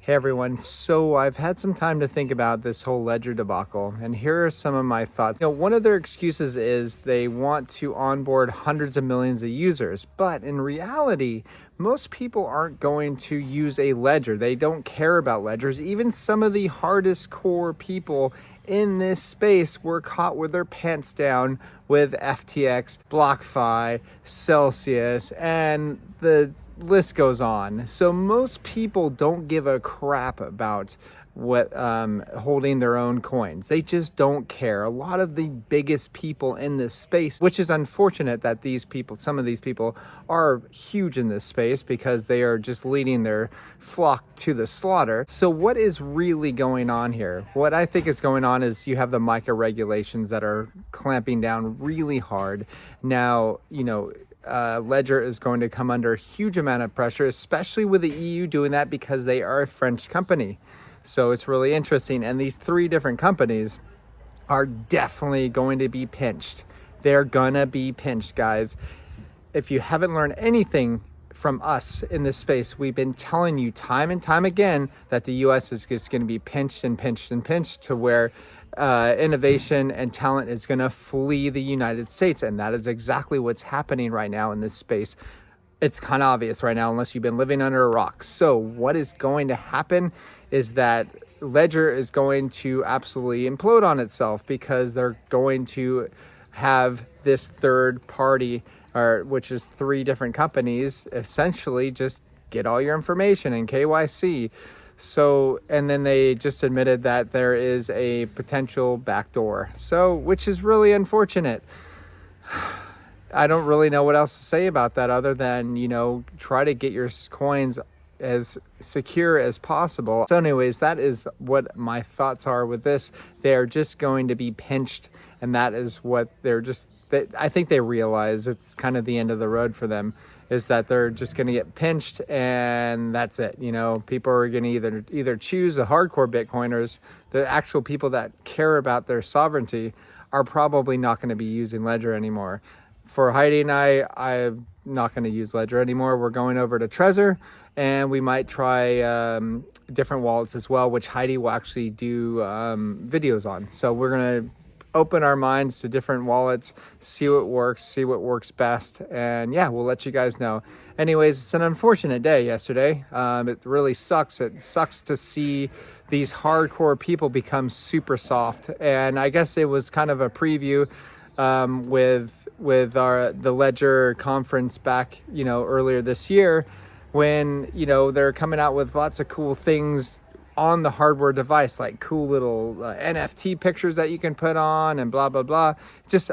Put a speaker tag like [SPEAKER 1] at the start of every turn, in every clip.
[SPEAKER 1] Hey everyone, so I've had some time to think about this whole Ledger debacle, and here are some of my thoughts. One of their excuses is they want to onboard hundreds of millions of users, but in reality, most people aren't going to use a ledger. They don't care about ledgers. Even some of the hardest core people in this space were caught with their pants down with FTX, BlockFi, Celsius, and the list goes on. So most people don't give a crap about what holding their own coins. They just don't care. A lot of the biggest people in this space, which is unfortunate that some of these people are huge in this space because they are just leading their flock to the slaughter. So what is really going on here? What I think is going on is you have the MiCA regulations that are clamping down really hard. Now, Ledger is going to come under a huge amount of pressure, especially with the EU doing that because they are a French company. So it's really interesting. And these three different companies are definitely going to be pinched. They're gonna be pinched, guys. If you haven't learned anything from us in this space, we've been telling you time and time again that the US is just going to be pinched and pinched and pinched to where innovation and talent is going to flee the United States. And that is exactly what's happening right now in this space. It's kind of obvious right now, unless you've been living under a rock. So what is going to happen is that Ledger is going to absolutely implode on itself because they're going to have this third party, which is three different companies, essentially just get all your information in KYC. So, and then they just admitted that there is a potential backdoor. So, which is really unfortunate. I don't really know what else to say about that other than, try to get your coins as secure as possible. So anyways, that is what my thoughts are with this. They're just going to be pinched, and that is what I think they realize it's kind of the end of the road for them, is that they're just going to get pinched and that's it. People are going to either choose the hardcore Bitcoiners, the actual people that care about their sovereignty are probably not going to be using Ledger anymore. For Heidi and I'm not going to use Ledger anymore. We're going over to Trezor, and we might try different wallets as well, which Heidi will actually do videos on. So we're going to open our minds to different wallets, see what works best, and yeah, we'll let you guys know. Anyways, it's an unfortunate day yesterday. It really sucks. It sucks to see these hardcore people become super soft, and I guess it was kind of a preview with the Ledger conference back earlier this year, when they're coming out with lots of cool things on the hardware device, like cool little NFT pictures that you can put on and blah, blah, blah.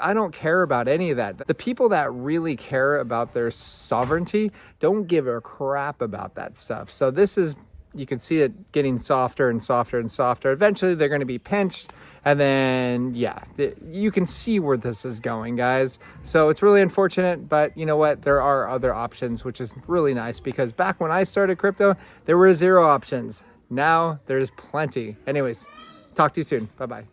[SPEAKER 1] I don't care about any of that. The people that really care about their sovereignty don't give a crap about that stuff. So you can see it getting softer and softer and softer. Eventually they're going to be pinched. And then, you can see where this is going, guys. So it's really unfortunate, but you know what? There are other options, which is really nice, because back when I started crypto, there were 0 options. Now there's plenty. Anyways, talk to you soon. Bye-bye.